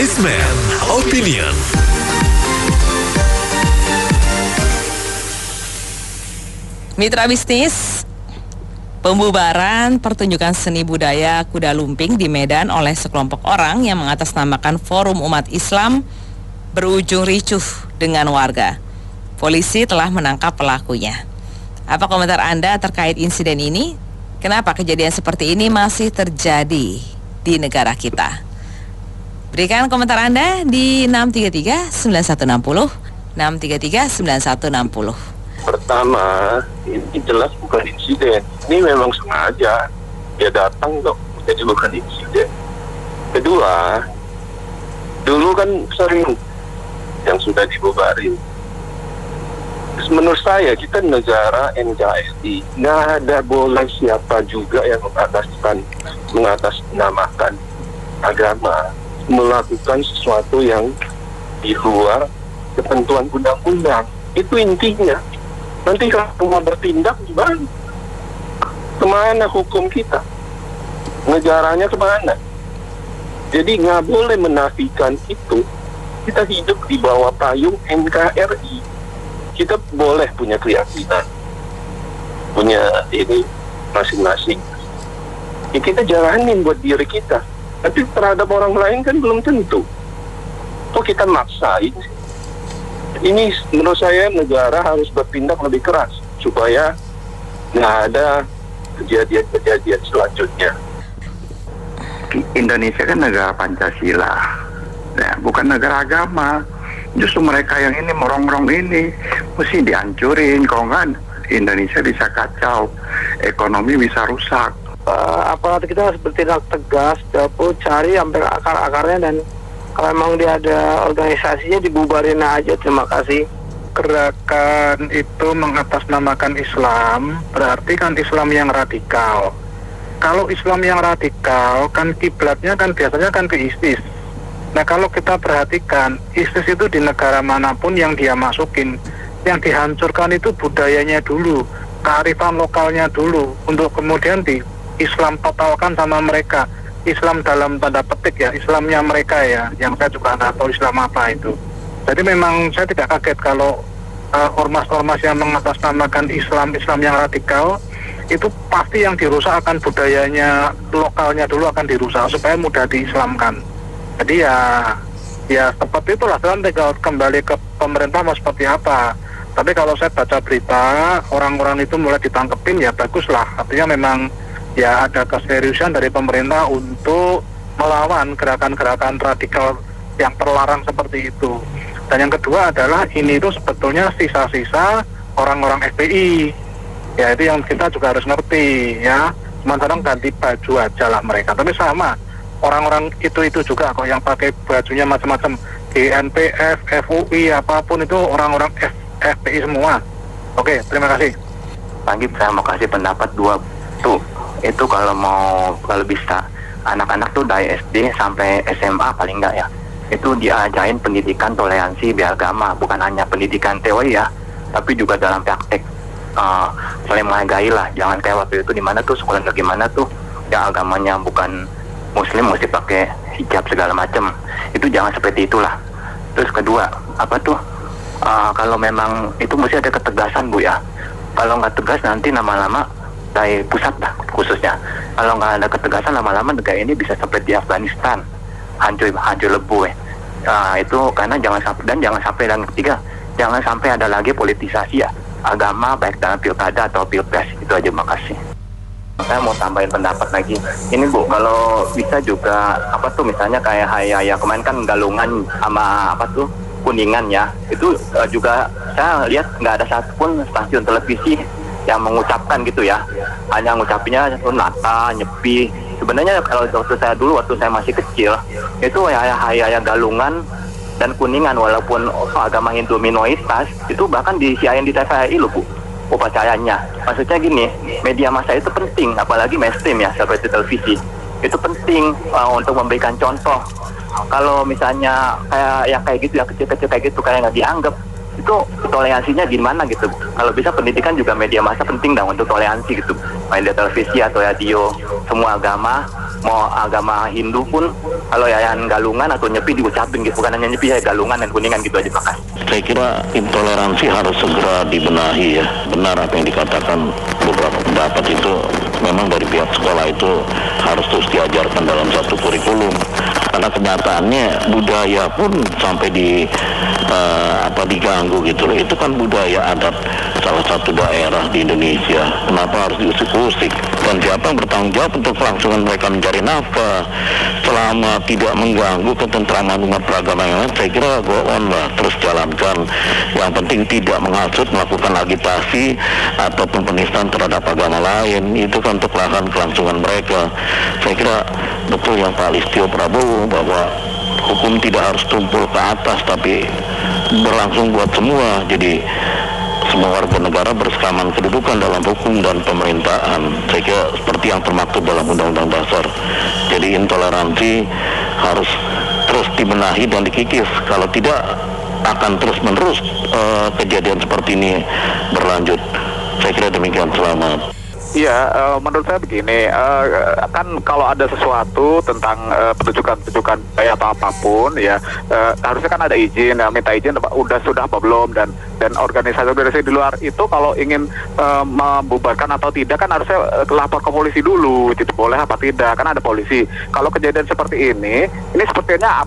Newsman Opinion. Mitra bisnis, pembubaran pertunjukan seni budaya kuda lumping di Medan oleh sekelompok orang yang mengatasnamakan Forum Umat Islam berujung ricuh dengan warga. Polisi telah menangkap pelakunya. Apa komentar Anda terkait insiden ini? Kenapa kejadian seperti ini masih terjadi di negara kita? Berikan komentar Anda di 633-9160, 633-9160. Pertama, ini jelas bukan insiden. Ini memang sengaja dia datang kok, jadi bukan insiden. Kedua, dulu kan sering yang sudah dibubarin. Menurut saya kita negara NKRI, nggak ada boleh siapa juga yang mengatasnamakan agama melakukan sesuatu yang di luar ketentuan undang-undang. Itu intinya. Nanti kalau mau bertindak gimana? Kemana hukum kita? Negaranya kemana? Jadi nggak boleh menafikan itu. Kita hidup di bawah payung NKRI. Kita boleh punya keyakinan, punya ini masing-masing. Ya kita jalanin buat diri kita. Tapi terhadap orang lain kan belum tentu. Kok kita maksain sih? Ini menurut saya negara harus bertindak lebih keras supaya nggak ada kejadian-kejadian selanjutnya. Indonesia kan negara Pancasila, ya, bukan negara agama. Justru mereka yang ini merongrong ini mesti dihancurin, kalau nggak Indonesia bisa kacau, ekonomi bisa rusak. Aparat kita harus bertindak tegas, cari sampai akar-akarnya, dan kalau memang dia ada organisasinya dibubarin aja. Terima kasih. Gerakan itu mengatasnamakan Islam, berarti kan Islam yang radikal. Kalau Islam yang radikal kan kiblatnya kan biasanya kan ke ISIS. Nah kalau kita perhatikan, ISIS itu di negara manapun yang dia masukin, yang dihancurkan itu budayanya dulu, kearifan lokalnya dulu, untuk kemudian di Islam totalkan sama mereka. Islam dalam tanda petik ya, Islamnya mereka ya, yang saya juga nggak tahu Islam apa itu. Jadi memang saya tidak kaget kalau ormas-ormas yang mengatasnamakan Islam yang radikal, itu pasti yang dirusak akan budayanya lokalnya dulu, akan dirusak supaya mudah diislamkan. Jadi ya seperti itulah, dan tinggal kembali ke pemerintah mau seperti apa. Tapi kalau saya baca berita, orang-orang itu mulai ditangkepin, ya baguslah. Artinya memang ya ada keseriusan dari pemerintah untuk melawan gerakan-gerakan radikal yang terlarang seperti itu. Dan yang kedua adalah ini itu sebetulnya sisa-sisa orang-orang FPI. Ya itu yang kita juga harus ngerti ya. Sementara ganti baju aja lah mereka. Tapi sama, orang-orang itu juga kok yang pakai bajunya macam-macam. GNPF, FUI, apapun itu orang-orang FPI semua. Oke, terima kasih. Pagi saya mau kasih pendapat dua tuh. Itu kalau bisa anak-anak tuh dari SD sampai SMA paling enggak ya, itu diajarin pendidikan toleransi beragama, bukan hanya pendidikan teori ya, tapi juga dalam praktek saling menghargai lah. Jangan kayak waktu itu di mana tuh sekolah negeri mana tuh yang agamanya bukan muslim mesti pakai hijab segala macam. Itu jangan seperti itulah. Terus kedua kalau memang itu mesti ada ketegasan Bu ya. Kalau nggak tegas nanti lama-lama dari pusat lah khususnya, kalau nggak ada ketegasan lama-lama negara ini bisa seperti Afghanistan, hancur lebur ya. Itu karena jangan sampai dan ketiga, jangan sampai ada lagi politisasi ya agama baik dalam pilkada atau pilpres. Itu aja, makasih. Saya mau tambahin pendapat lagi. Ini Bu, kalau bisa juga misalnya kayak ya kemarin kan Galungan sama Kuningan ya, itu juga saya lihat nggak ada satupun stasiun televisi yang mengucapkan gitu ya, hanya ngucapinnya nata, nyepi. Sebenarnya kalau waktu saya masih kecil, itu ya Galungan dan Kuningan, walaupun agama Hindu minoritas, itu bahkan disiarin di TVRI loh Bu, upacaranya. Maksudnya gini, media massa itu penting, apalagi mainstream ya, seperti televisi. Itu penting untuk memberikan contoh. Kalau misalnya kayak gitu ya, kecil-kecil kayak gitu, kayak nggak dianggap, itu toleransinya gimana gitu. Kalau bisa pendidikan juga media massa penting dong untuk toleransi gitu. Media televisi atau radio, semua agama, mau agama Hindu pun kalau yayan galungan atau nyepi diucapin gitu, bukan hanya nyepi ya galungan dan kuningan gitu aja. Makasih. Saya kira intoleransi harus segera dibenahi ya. Benar apa yang dikatakan beberapa pendapat itu, memang dari pihak sekolah itu harus terus diajarkan dalam satu kurikulum. Karena kenyataannya budaya pun sampai diganggu gitu loh. Itu kan budaya adat salah satu daerah di Indonesia. Kenapa harus diusik-usik? Dan siapa yang bertanggung jawab untuk kelangsungan mereka mencari nafkah selama tidak mengganggu ketentraman umat beragama yang lain? Saya kira go on lah, terus jalankan. Yang penting tidak menghasut, melakukan agitasi ataupun penistaan terhadap agama lain. Itu kan untuk lahan kelangsungan mereka. Saya kira betul yang Pak Listio Prabowo bahwa hukum tidak harus tumpul ke atas tapi berlangsung buat semua. Jadi semua warga negara bersamaan kedudukan dalam hukum dan pemerintahan. Saya kira seperti yang termaktub dalam Undang-Undang Dasar. Jadi intoleransi harus terus dibenahi dan dikikis. Kalau tidak akan terus-menerus kejadian seperti ini berlanjut. Saya kira demikian. Selamat. Iya, menurut saya begini, kan kalau ada sesuatu tentang penunjukan atau apapun, ya harusnya kan ada izin, minta izin, sudah apa belum, dan organisasi di luar itu kalau ingin membubarkan atau tidak kan harusnya lapor ke polisi dulu, gitu, boleh apa tidak, kan ada polisi. Kalau kejadian seperti ini sepertinya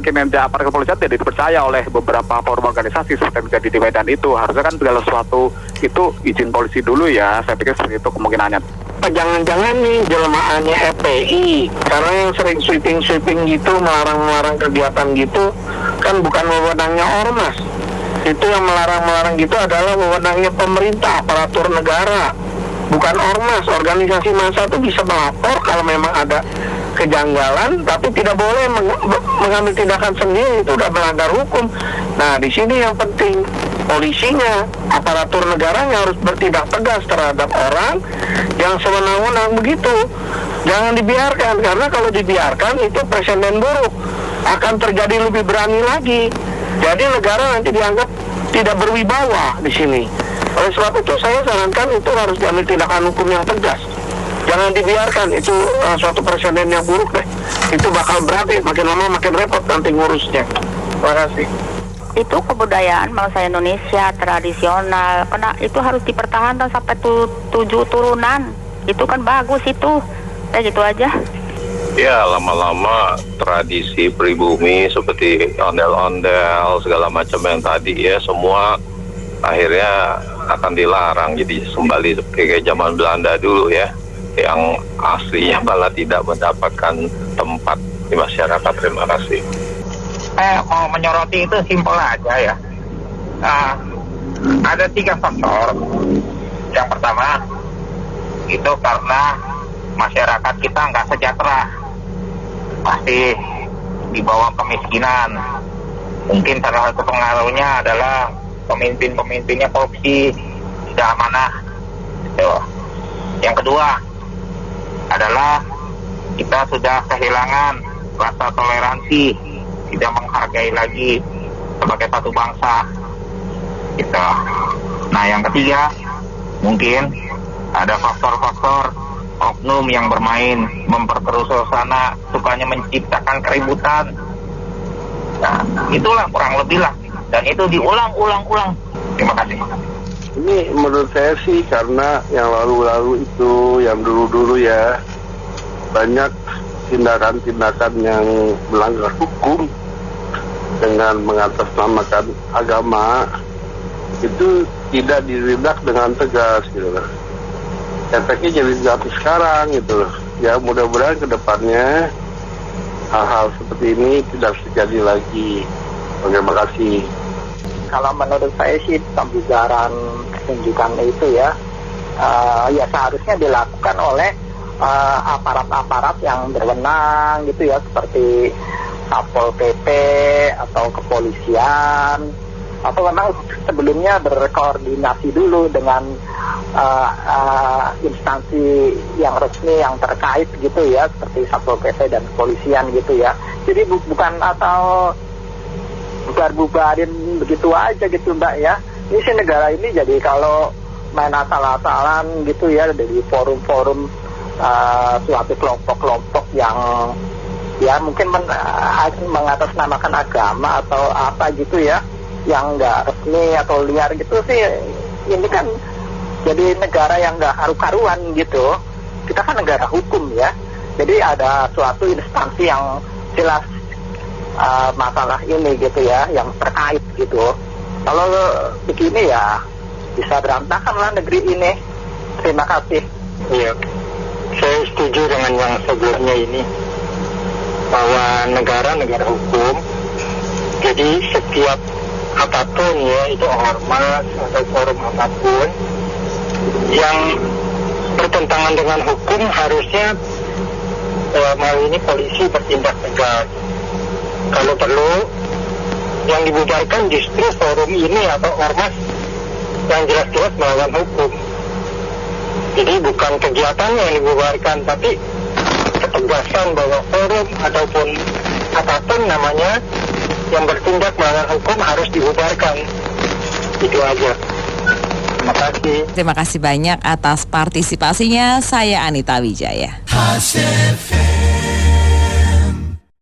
kinerja aparat kepolisian tidak dipercaya oleh beberapa forum organisasi seperti yang terjadi di Medan itu. Harusnya kan segala sesuatu itu izin polisi dulu ya, saya pikir seperti itu kemungkinannya. Jangan-jangan nih jelmaannya FPI, karena yang sering sweeping gitu, melarang kegiatan gitu, kan bukan wewenangnya ormas. Itu yang melarang gitu adalah wewenangnya pemerintah, aparatur negara, bukan ormas. Organisasi massa itu bisa melapor kalau memang ada kejanggalan, tapi tidak boleh mengambil tindakan sendiri, itu udah melanggar hukum. Nah, di sini yang penting polisinya, aparatur negaranya harus bertindak tegas terhadap orang yang sewenang-wenang begitu. Jangan dibiarkan, karena kalau dibiarkan itu presiden buruk, akan terjadi lebih berani lagi. Jadi negara nanti dianggap tidak berwibawa di sini. Oleh sebab itu saya sarankan itu harus diambil tindakan hukum yang tegas. Jangan dibiarkan, itu suatu presiden yang buruk deh. Itu bakal berarti makin lama makin repot nanti ngurusnya. Terima kasih. Itu kebudayaan bangsa Indonesia tradisional, karena itu harus dipertahankan sampai 7 turunan. Itu kan bagus itu. Kayak gitu aja. Ya, lama-lama tradisi pribumi seperti ondel-ondel segala macam yang tadi ya, semua akhirnya akan dilarang. Jadi kembali seperti kayak zaman Belanda dulu ya, yang aslinya malah tidak mendapatkan tempat di masyarakat. Terima kasih. Saya mau menyoroti itu simpel aja ya. Ada 3 faktor. Yang pertama itu karena masyarakat kita nggak sejahtera, pasti di bawah kemiskinan. Mungkin salah satu pengaruhnya adalah pemimpinnya korupsi, tidak amanah. Yang kedua adalah kita sudah kehilangan rasa toleransi, tidak menghargai lagi sebagai satu bangsa. Gitu. Nah, yang ketiga mungkin ada faktor-faktor oknum yang bermain, memperkeruh suasana, sukanya menciptakan keributan. Nah, itulah kurang lebih lah, dan itu diulang-ulang. Terima kasih. Ini menurut saya sih karena yang lalu-lalu itu, yang dulu-dulu ya, banyak tindakan-tindakan yang melanggar hukum dengan mengatasnamakan agama itu tidak ditindak dengan tegas gitu loh. Efeknya jadi seperti sekarang gitu loh. Ya mudah-mudahan ke depannya hal-hal seperti ini tidak terjadi lagi. Terima kasih. Kalau menurut saya sih pembubaran pertunjukan itu ya seharusnya dilakukan oleh aparat-aparat yang berwenang gitu ya, seperti Satpol PP atau kepolisian, atau memang sebelumnya berkoordinasi dulu dengan instansi yang resmi yang terkait gitu ya, seperti Satpol PP dan kepolisian gitu ya. Jadi bukan atau bubar-bubarin begitu aja gitu Mbak ya. Ini sih negara ini jadi kalau main asal-asalan gitu ya dari forum-forum suatu kelompok-kelompok yang ya mungkin mengatasnamakan agama atau apa gitu ya, yang nggak resmi atau liar gitu sih. Ini kan jadi negara yang nggak karu-karuan gitu. Kita kan negara hukum ya, jadi ada suatu instansi yang jelas masalah ini gitu ya, yang terkait gitu. Kalau begini ya bisa berantakan lah negeri ini. Terima kasih. Iya, saya setuju dengan yang sebelumnya ini, bahwa negara hukum. Jadi setiap apapun ya, itu ormas atau forum apapun yang bertentangan dengan hukum harusnya mau ini polisi bertindak tegas. Kalau perlu yang dibubarkan justru forum ini atau ormas yang jelas-jelas melawan hukum. Jadi bukan kegiatannya yang dibubarkan, tapi ketegasan bahwa forum ataupun apapun namanya yang bertindak melawan hukum harus dibubarkan. Itu aja. Terima kasih. Terima kasih banyak atas partisipasinya. Saya Anita Wijaya.